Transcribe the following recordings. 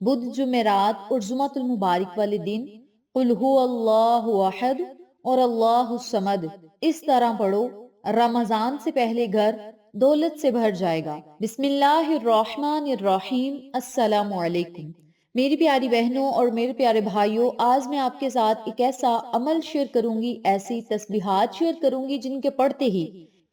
بدھ جمعرات اور جمعۃ المبارک والے دن قل هو اللہ احد اور اللہ الصمد اس طرح پڑھو، رمضان سے پہلے گھر دولت سے بھر جائے گا۔ بسم اللہ الرحمن الرحیم۔ السلام علیکم میری پیاری بہنوں اور میرے پیارے بھائیوں، آج میں آپ کے ساتھ ایک ایسا عمل شیئر کروں گی، ایسی تسبیحات شیئر کروں گی جن کے پڑھتے ہی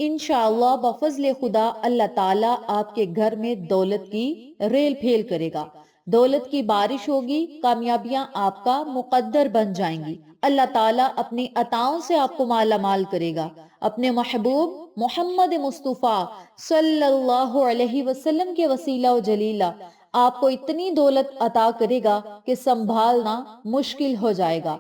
انشاءاللہ بفضل خدا اللہ تعالیٰ آپ کے گھر میں دولت کی ریل پھیل کرے گا، دولت کی بارش ہوگی، کامیابیاں آپ کا مقدر بن جائیں گی، اللہ تعالیٰ اپنی عطاؤں سے آپ کو مالا مال کرے گا، اپنے محبوب محمد مصطفیٰ صلی اللہ علیہ وسلم کے وسیلہ و جلیلہ آپ کو اتنی دولت عطا کرے گا کہ سنبھالنا مشکل ہو جائے گا۔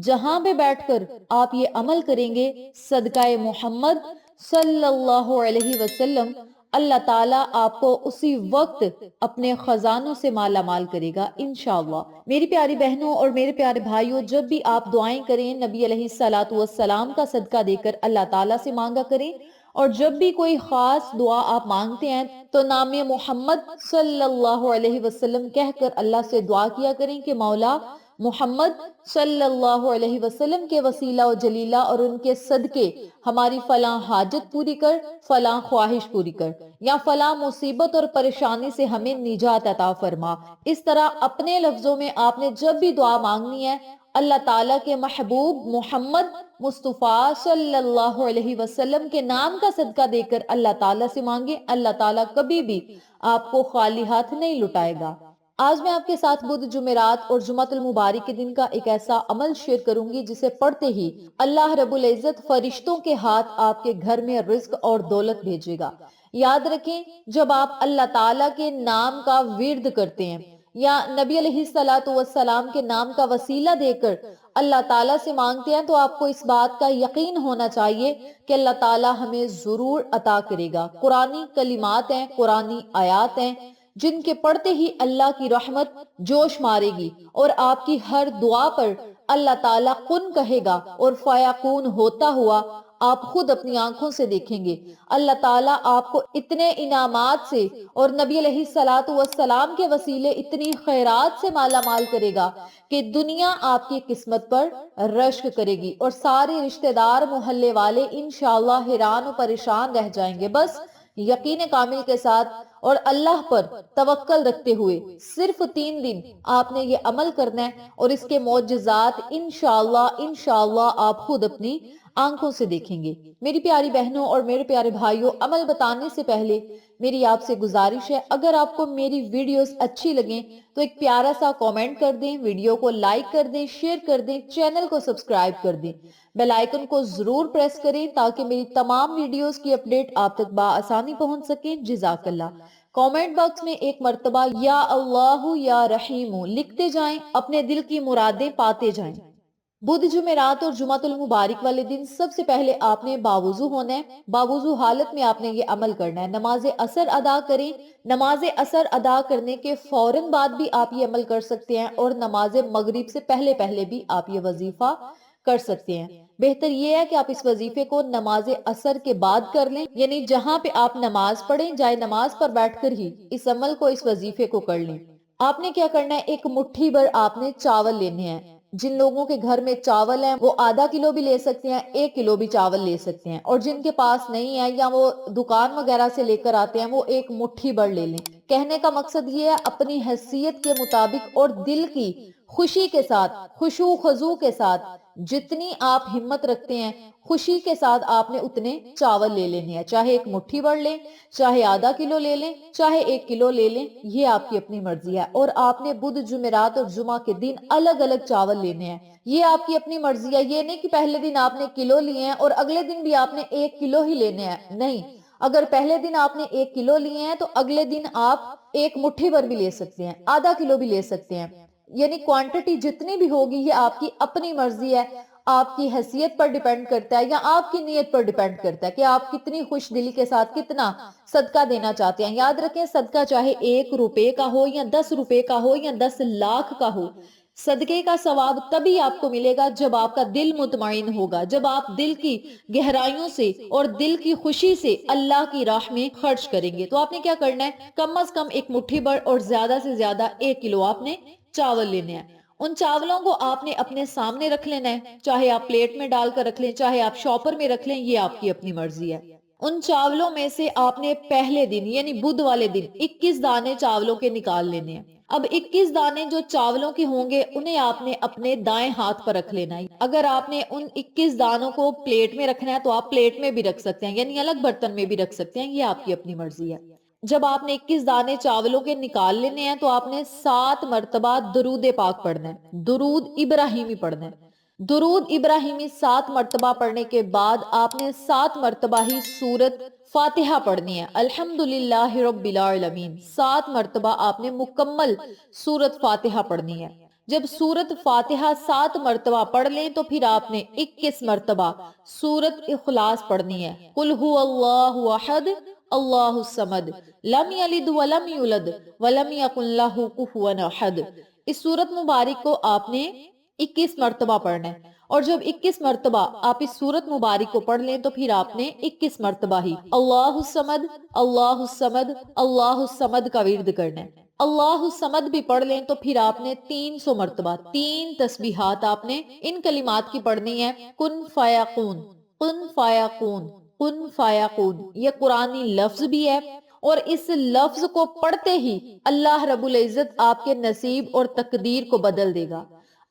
جہاں پہ بیٹھ کر آپ یہ عمل کریں گے، صدقہ محمد صلی اللہ علیہ وسلم، اللہ تعالیٰ آپ کو اسی وقت اپنے خزانوں سے مالا مال کرے گا انشاءاللہ۔ میری پیاری بہنوں اور میرے پیارے بھائیوں، جب بھی آپ دعائیں کریں نبی علیہ الصلوۃ والسلام کا صدقہ دے کر اللہ تعالیٰ سے مانگا کریں، اور جب بھی کوئی خاص دعا آپ مانگتے ہیں تو نام محمد صلی اللہ علیہ وسلم کہہ کر اللہ سے دعا کیا کریں کہ مولا محمد صلی اللہ علیہ وسلم کے وسیلہ و جلیلہ اور ان کے صدقے ہماری فلاں حاجت پوری کر، فلاں خواہش پوری کر، یا فلاں مصیبت اور پریشانی سے ہمیں نجات عطا فرما۔ اس طرح اپنے لفظوں میں آپ نے جب بھی دعا مانگنی ہے، اللہ تعالیٰ کے محبوب محمد مصطفیٰ صلی اللہ علیہ وسلم کے نام کا صدقہ دے کر اللہ تعالیٰ سے مانگے، اللہ تعالیٰ کبھی بھی آپ کو خالی ہاتھ نہیں لٹائے گا۔ آج میں آپ کے ساتھ بدھ جمعرات اور جمعۃ المبارک کے دن کا ایک ایسا عمل شیئر کروں گی جسے پڑھتے ہی اللہ رب العزت فرشتوں کے ہاتھ آپ کے گھر میں رزق اور دولت بھیجے گا۔ یاد رکھیں، جب آپ اللہ تعالیٰ کے نام کا ورد کرتے ہیں یا نبی علیہ الصلوۃ والسلام کے نام کا وسیلہ دے کر اللہ تعالیٰ سے مانگتے ہیں، تو آپ کو اس بات کا یقین ہونا چاہیے کہ اللہ تعالیٰ ہمیں ضرور عطا کرے گا۔ قرآنی کلمات ہیں، قرآنی آیات ہیں جن کے پڑھتے ہی اللہ کی رحمت جوش مارے گی اور آپ کی ہر دعا پر اللہ تعالیٰ کن کہے گا اور فیکون ہوتا ہوا آپ خود اپنی آنکھوں سے دیکھیں گے۔ اللہ تعالیٰ آپ کو اتنے انعامات سے اور نبی علیہ الصلوۃ والسلام کے وسیلے اتنی خیرات سے مالا مال کرے گا کہ دنیا آپ کی قسمت پر رشک کرے گی اور سارے رشتہ دار محلے والے انشاءاللہ حیران و پریشان رہ جائیں گے۔ بس یقین کامل کے ساتھ اور اللہ پر توکل رکھتے ہوئے صرف 3 دن آپ نے یہ عمل کرنا ہے اور اس کے معجزات انشاءاللہ آپ خود اپنی آنکھوں سے دیکھیں گے۔ میری پیاری بہنوں اور میرے پیارے بھائیوں، عمل بتانے سے پہلے میری آپ سے گزارش ہے، اگر آپ کو میری ویڈیوز اچھی لگیں تو ایک پیارا سا کامنٹ کر دیں، ویڈیو کو لائک کر دیں، شیئر کر دیں، چینل کو سبسکرائب کر دیں، بیل آئیکن کو ضرور پریس کریں تاکہ میری تمام ویڈیوز کی اپڈیٹ آپ تک بآسانی پہنچ سکیں۔ جزاک اللہ۔ کامنٹ باکس میں ایک مرتبہ یا اللہ یا رحیم لکھتے جائیں، اپنے دل کی مرادیں پاتے جائیں۔ بدھ جمعرات اور جمعۃ المبارک والے دن سب سے پہلے آپ نے باوضو ہونا ہے۔ باوضو حالت میں آپ نے یہ عمل کرنا ہے، نماز عصر ادا کریں۔ نماز عصر ادا کرنے کے فوراً بعد بھی آپ یہ عمل کر سکتے ہیں اور نماز مغرب سے پہلے پہلے بھی آپ یہ وظیفہ کر سکتے ہیں۔ بہتر یہ ہے کہ آپ اس وظیفے کو نماز عصر کے بعد کر لیں، یعنی جہاں پہ آپ نماز پڑھیں جائے نماز پر بیٹھ کر ہی اس عمل کو، اس وظیفے کو کر لیں۔ آپ نے کیا کرنا ہے، ایک مٹھی بھر آپ نے چاول لینے ہیں۔ جن لوگوں کے گھر میں چاول ہیں وہ آدھا کلو بھی لے سکتے ہیں، 1 کلو بھی چاول لے سکتے ہیں، اور جن کے پاس نہیں ہے یا وہ دکان وغیرہ سے لے کر آتے ہیں وہ ایک مٹھی بھر لے لیں۔ کہنے کا مقصد یہ ہے، اپنی حیثیت کے مطابق اور دل کی خوشی کے ساتھ، خشوع خضوع کے ساتھ، جتنی آپ ہمت رکھتے ہیں خوشی کے ساتھ آپ نے اتنے چاول لے لینے ہیں، چاہے ایک مٹھی بھر لیں، چاہے آدھا کلو لے لیں، چاہے 1 کلو لے لیں، یہ آپ کی اپنی مرضی ہے۔ اور آپ نے بدھ جمعرات اور جمعہ کے دن الگ الگ چاول لینے ہیں، یہ آپ کی اپنی مرضی ہے۔ یہ نہیں کہ پہلے دن آپ نے کلو لیے ہیں اور اگلے دن بھی آپ نے 1 کلو ہی لینے ہیں، نہیں۔ اگر پہلے دن آپ نے 1 کلو لیے ہیں تو اگلے دن آپ 1 مٹھی بھر بھی لے سکتے ہیں، آدھا کلو بھی لے سکتے ہیں، یعنی کوانٹٹی جتنی بھی ہوگی یہ آپ کی اپنی مرضی ہے، آپ کی حیثیت پر ڈیپینڈ کرتا ہے یا آپ کی نیت پر ڈیپینڈ کرتا ہے کہ آپ کتنی خوش دلی کے ساتھ کتنا صدقہ دینا چاہتے ہیں۔ یاد رکھیں، صدقہ چاہے 1 روپے کا ہو یا 10 روپے کا ہو یا 10 لاکھ کا ہو، صدقے کا ثواب تبھی آپ کو ملے گا جب آپ کا دل مطمئن ہوگا، جب آپ دل کی گہرائیوں سے اور دل کی خوشی سے اللہ کی راہ میں خرچ کریں گے۔ تو آپ نے کیا کرنا ہے، کم از کم ایک مٹھی بھر اور زیادہ سے زیادہ 1 کلو آپ نے چاول لینے ہیں۔ ان چاولوں کو آپ نے اپنے سامنے رکھ لینا ہے، چاہے آپ پلیٹ میں ڈال کر رکھ لیں، چاہے آپ شاپر میں رکھ لیں، یہ آپ کی اپنی مرضی ہے۔ ان چاولوں میں سے آپ نے پہلے دن یعنی بدھ والے دن 21 دانے چاولوں کے نکال لینے ہیں۔ اب 21 دانے جو چاولوں کے ہوں گے انہیں آپ نے اپنے دائیں ہاتھ پر رکھ لینا ہے۔ اگر آپ نے ان 21 دانوں کو پلیٹ میں رکھنا ہے تو آپ پلیٹ میں بھی رکھ سکتے ہیں، یعنی الگ برتن میں بھی رکھ سکتے ہیں، یہ آپ کی اپنی مرضی ہے۔ جب آپ نے 21 دانے چاولوں کے نکال لینے ہیں تو آپ نے 7 مرتبہ درود پاک پڑھنا ہے، درود ابراہیمی پڑھنا ہے۔ درود ابراہیمی 7 مرتبہ پڑھنے کے بعد آپ نے 7 مرتبہ ہی سورت فاتحہ پڑھنی ہے، الحمدللہ رب العالمین 7 مرتبہ آپ نے مکمل سورت فاتحہ پڑھنی ہے۔ جب سورت فاتحہ 7 مرتبہ پڑھ لیں تو پھر آپ نے 21 مرتبہ سورت اخلاص پڑھنی ہے، قل هو اللہ احد اللہ الصمد لم یلد ولم یولد ولم یکن لہ کفوا احد۔ اس سورت مبارک کو آپ نے 21 مرتبہ پڑھنا ہے، اور جب 21 مرتبہ آپ اس سورت مبارک کو پڑھ لیں تو پھر آپ نے 21 مرتبہ ہی اللہ الصمد اللہ الصمد اللہ الصمد کا ورد کرنا ہے۔ اللہ الصمد بھی پڑھ لیں تو پھر آپ نے 300 مرتبہ 3 تسبیحات آپ نے ان کلمات کی پڑھنی ہے، کن فیکون کن فیکون کن فیکون۔ یہ قرآنی لفظ بھی ہے، اور اس لفظ کو پڑھتے ہی اللہ رب العزت آپ کے نصیب اور تقدیر کو بدل دے گا،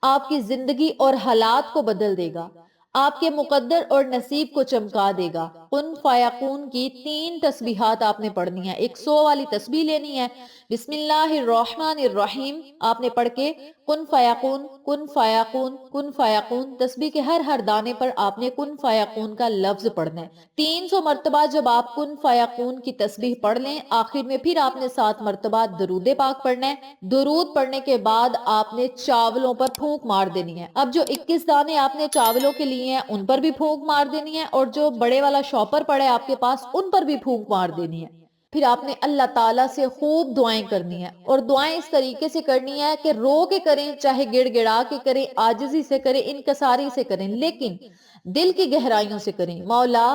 آپ کی زندگی اور حالات کو بدل دے گا، آپ کے مقدر اور نصیب کو چمکا دے گا۔ کن فیکون کی 3 تسبیحات آپ نے پڑھنی ہے، ایک 100 والی تسبیح لینی ہے، بسم اللہ الرحمن الرحیم آپ نے پڑھ کے کن فیکون کن فیکون کن فیکون تسبیح کے ہر دانے پر آپ نے کن فیکون کا لفظ پڑھنا ہے۔ 300 مرتبہ جب آپ کن فیکون کی تسبیح پڑھ لیں، آخر میں پھر آپ نے 7 مرتبہ درود پاک پڑھنا ہے۔ درود پڑھنے کے بعد آپ نے چاولوں پر پھونک مار دینی ہے۔ اب جو 21 دانے آپ نے چاولوں کے لیے ہیں ان پر بھی پھونک مار دینی ہے، اور جو بڑے والا شاپر پڑا ہے آپ کے پاس ان پر بھی پھونک مار دینی ہے۔ پھر آپ نے اللہ تعالیٰ سے خوب دعائیں کرنی ہے، اور دعائیں اس طریقے سے کرنی ہے کہ رو کے کریں، چاہے گڑ گڑا کے کریں، عاجزی سے کریں، انکساری سے کریں، لیکن دل کی گہرائیوں سے کریں۔ مولا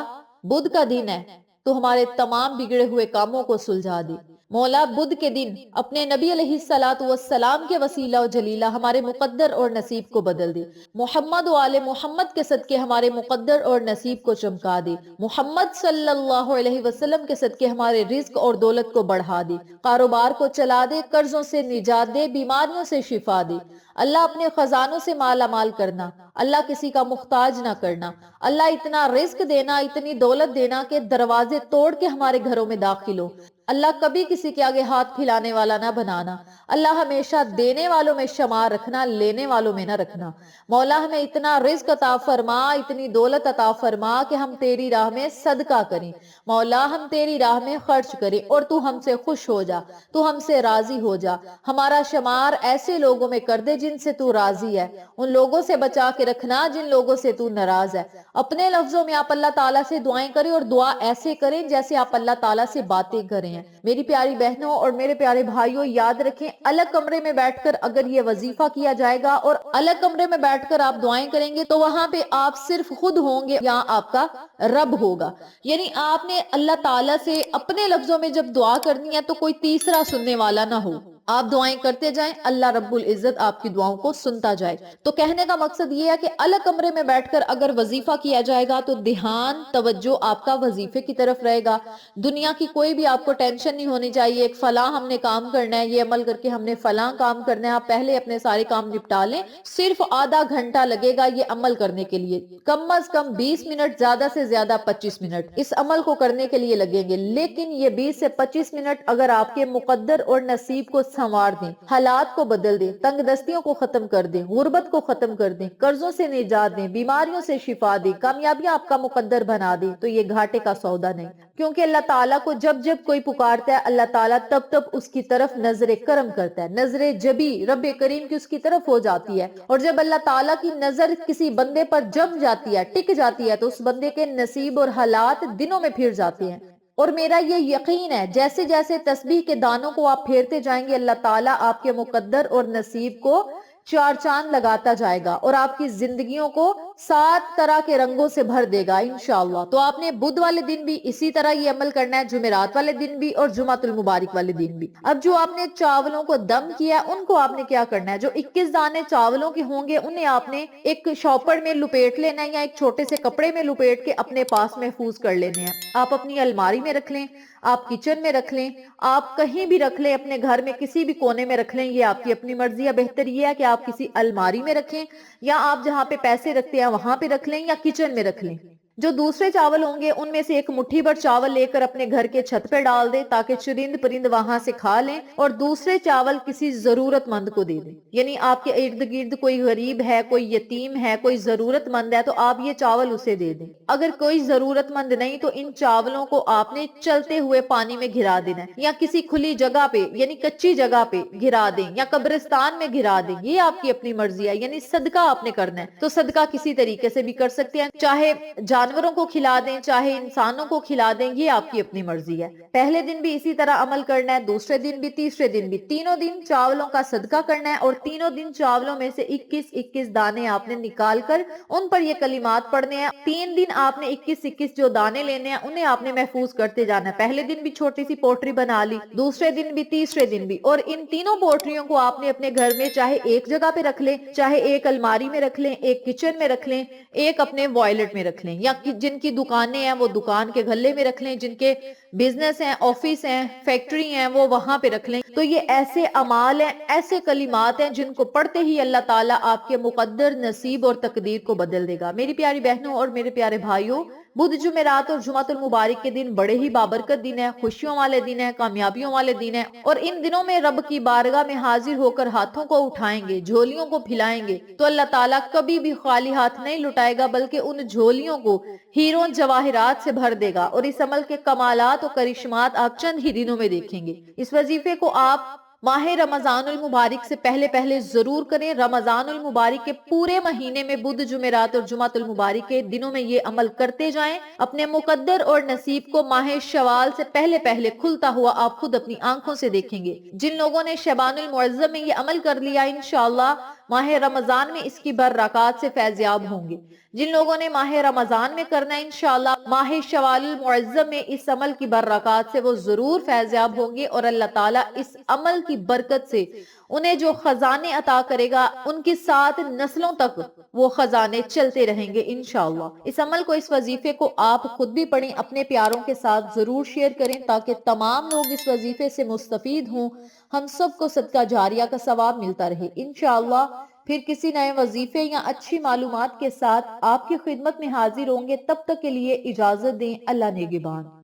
بدھ کا دن ہے تو ہمارے تمام بگڑے ہوئے کاموں کو سلجھا دے۔ مولا بدھ کے دن اپنے نبی علیہ الصلوۃ والسلام کے وسیلہ و جلیلہ ہمارے مقدر اور نصیب کو بدل دے۔ محمد و آل محمد کے صدقے ہمارے مقدر اور نصیب کو چمکا دے۔ محمد صلی اللہ علیہ وسلم کے صدقے ہمارے رزق اور دولت کو بڑھا دے، کاروبار کو چلا دے، قرضوں سے نجات دے، بیماریوں سے شفا دے۔ اللہ اپنے خزانوں سے مالا مال کرنا، اللہ کسی کا محتاج نہ کرنا، اللہ اتنا رزق دینا، اتنی دولت دینا کہ دروازے توڑ کے ہمارے گھروں میں داخل ہو۔ اللہ کبھی کسی کے آگے ہاتھ پھیلانے والا نہ بنانا، اللہ ہمیشہ دینے والوں میں شمار رکھنا، لینے والوں میں نہ رکھنا۔ مولا ہمیں اتنا رزق عطا فرما، اتنی دولت عطا فرما کہ ہم تیری راہ میں صدقہ کریں، مولا ہم تیری راہ میں خرچ کریں، اور تو ہم سے خوش ہو جا، تو ہم سے راضی ہو جا۔ ہمارا شمار ایسے لوگوں میں کر دے جن سے تو راضی ہے، ان لوگوں سے بچا کے رکھنا جن لوگوں سے تو ناراض ہے۔ اپنے لفظوں میں آپ اللہ تعالیٰ سے دعائیں کریں، اور دعا ایسے کریں جیسے آپ اللہ تعالیٰ سے باتیں کریں ہیں۔ میری پیاری بہنوں اور میرے پیارے بھائیوں، یاد رکھیں الگ کمرے میں بیٹھ کر اگر یہ وظیفہ کیا جائے گا اور الگ کمرے میں بیٹھ کر آپ دعائیں کریں گے تو وہاں پہ آپ صرف خود ہوں گے یا آپ کا رب ہوگا، یعنی آپ نے اللہ تعالیٰ سے اپنے لفظوں میں جب دعا کرنی ہے تو کوئی تیسرا سننے والا نہ ہو، آپ دعائیں کرتے جائیں، اللہ رب العزت آپ کی دعاؤں کو سنتا جائے۔ تو کہنے کا مقصد یہ ہے کہ الگ کمرے میں بیٹھ کر اگر وظیفہ کیا جائے گا تو دھیان توجہ آپ کا وظیفے کی طرف رہے گا، دنیا کی کوئی بھی آپ کو ٹینشن نہیں ہونی چاہیے ایک فلاں ہم نے کام کرنا ہے، یہ عمل کر کے ہم نے فلاں کام کرنا ہے۔ آپ پہلے اپنے سارے کام نپٹا لیں، صرف آدھا گھنٹہ لگے گا یہ عمل کرنے کے لیے، کم از کم 20 منٹ، زیادہ سے زیادہ 25 منٹ اس عمل کو کرنے کے لیے لگیں گے، لیکن یہ 20 سے 25 منٹ اگر آپ کے مقدر اور نصیب کو سنوار دیں، حالات کو بدل دیں، تنگ دستیوں کو ختم کر دیں، غربت کو ختم کر دیں، قرضوں سے نجات دیں، بیماریوں سے شفا دیں، کامیابیاں آپ کا مقدر بنا دیں، تو یہ گھاٹے کا سودا نہیں، کیونکہ اللہ تعالیٰ کو جب جب کوئی پکارتا ہے اللہ تعالیٰ تب تب اس کی طرف نظر کرم کرتا ہے، نظر جبی رب کریم کی اس کی طرف ہو جاتی ہے، اور جب اللہ تعالیٰ کی نظر کسی بندے پر جم جاتی ہے، ٹک جاتی ہے، تو اس بندے کے نصیب اور حالات دنوں میں پھر جاتے ہیں۔ اور میرا یہ یقین ہے جیسے جیسے تسبیح کے دانوں کو آپ پھیرتے جائیں گے اللہ تعالیٰ آپ کے مقدر اور نصیب کو چار چاند لگاتا جائے گا اور آپ کی زندگیوں کو 7 طرح کے رنگوں سے بھر دے گا انشاءاللہ۔ تو آپ نے بدھ والے دن بھی اسی طرح یہ عمل کرنا ہے، جمعرات والے دن بھی اور جمعۃ المبارک والے دن بھی۔ اب جو آپ نے چاولوں کو دم کیا ان کو آپ نے کیا کرنا ہے، جو 21 دانے چاولوں کے ہوں گے انہیں آپ نے ایک شاپر میں لپیٹ لینا ہے یا ایک چھوٹے سے کپڑے میں لپیٹ کے اپنے پاس محفوظ کر لینے ہیں۔ آپ اپنی الماری میں رکھ لیں، آپ کچن میں رکھ لیں، آپ کہیں بھی رکھ لیں، اپنے گھر میں کسی بھی کونے میں رکھ لیں، یہ آپ کی اپنی مرضی ہے۔ بہتر یہ ہے کہ آپ کسی الماری میں رکھیں یا آپ جہاں پہ پیسے رکھتے ہیں وہاں پہ رکھ لیں یا کچن میں رکھ لیں۔ جو دوسرے چاول ہوں گے ان میں سے ایک مٹھی بھر چاول لے کر اپنے گھر کے چھت پہ ڈال دیں تاکہ چرند پرند وہاں سے کھا لیں، اور دوسرے چاول کسی ضرورت مند کو دے دیں۔ یعنی آپ کے ارد گرد کوئی غریب ہے، کوئی یتیم ہے، کوئی ضرورت مند ہے تو آپ یہ چاول اسے دے دیں۔ اگر کوئی ضرورت مند نہیں تو ان چاولوں کو آپ نے چلتے ہوئے پانی میں گرا دینا ہے یا کسی کھلی جگہ پہ یعنی کچی جگہ پہ گرا دیں یا قبرستان میں گرا دیں، یہ آپ کی اپنی مرضی ہے۔ یعنی صدقہ آپ نے کرنا ہے تو صدقہ کسی طریقے سے بھی کر سکتے ہیں، چاہے جانوروں کو کھلا دیں چاہے انسانوں کو کھلا دیں، یہ آپ کی اپنی مرضی ہے۔ پہلے دن بھی اسی طرح عمل کرنا ہے، دوسرے دن بھی، تیسرے دن بھی، تینوں دن چاولوں کا صدقہ کرنا ہے اور تینوں دن چاولوں میں سے 21 دانے آپ نے نکال کر ان پر یہ کلمات پڑھنے ہیں۔ 3 دن آپ نے 21 جو دانے لینے ہیں انہیں آپ نے محفوظ کرتے جانا ہے۔ پہلے دن بھی چھوٹی سی پوٹری بنا لی، دوسرے دن بھی، تیسرے دن بھی، اور ان تینوں پوٹریوں کو آپ نے اپنے گھر میں چاہے ایک جگہ پہ رکھ لیں، چاہے ایک الماری میں رکھ لیں، ایک کچن میں رکھ لیں، ایک اپنے وائلٹ میں رکھ لیں، یا جن کی دکانیں ہیں وہ دکان کے گھلے میں رکھ لیں، جن کے بزنس ہیں، آفس ہیں، فیکٹری ہیں، وہ وہاں پہ رکھ لیں۔ تو یہ ایسے اعمال ہیں، ایسے کلمات ہیں جن کو پڑھتے ہی اللہ تعالیٰ آپ کے مقدر نصیب اور تقدیر کو بدل دے گا۔ میری پیاری بہنوں اور میرے پیارے بھائیوں، بدھ جمعرات اور جمعۃ المبارک کے دن بڑے ہی بابرکت دن ہیں، خوشیوں والے دن ہیں، کامیابیوں والے دن ہیں، اور ان دنوں میں رب کی بارگاہ میں حاضر ہو کر ہاتھوں کو اٹھائیں گے، جھولیوں کو پھیلائیں گے تو اللہ تعالیٰ کبھی بھی خالی ہاتھ نہیں لٹائے گا، بلکہ ان جھولیوں کو ہیروں جواہرات سے بھر دے گا۔ اور اس عمل کے کمالات اور کرشمات آپ چند ہی دنوں میں دیکھیں گے۔ اس وظیفے کو آپ ماہ رمضان المبارک سے پہلے پہلے ضرور کریں۔ رمضان المبارک کے پورے مہینے میں بدھ جمعرات اور جمعۃ المبارک کے دنوں میں یہ عمل کرتے جائیں، اپنے مقدر اور نصیب کو ماہ شوال سے پہلے پہلے کھلتا ہوا آپ خود اپنی آنکھوں سے دیکھیں گے۔ جن لوگوں نے شعبان المعظم میں یہ عمل کر لیا انشاءاللہ ماہ رمضان میں اس کی برکات سے فیضیاب ہوں گے۔ جن لوگوں نے ماہ رمضان میں کرنا ہے انشاءاللہ ماہ شوال المعظم میں اس عمل کی برکات سے وہ ضرور فیضیاب ہوں گے، اور اللہ تعالیٰ اس عمل کی برکت سے انہیں جو خزانے عطا کرے گا ان کی 7 نسلوں تک وہ خزانے چلتے رہیں گے انشاءاللہ۔ اس عمل کو، اس وظیفے کو آپ خود بھی پڑھیں، اپنے پیاروں کے ساتھ ضرور شیئر کریں تاکہ تمام لوگ اس وظیفے سے مستفید ہوں، ہم سب کو صدقہ جاریہ کا ثواب ملتا رہے انشاءاللہ۔ پھر کسی نئے وظیفے یا اچھی معلومات کے ساتھ آپ کی خدمت میں حاضر ہوں گے، تب تک کے لیے اجازت دیں۔ اللہ نگہبان۔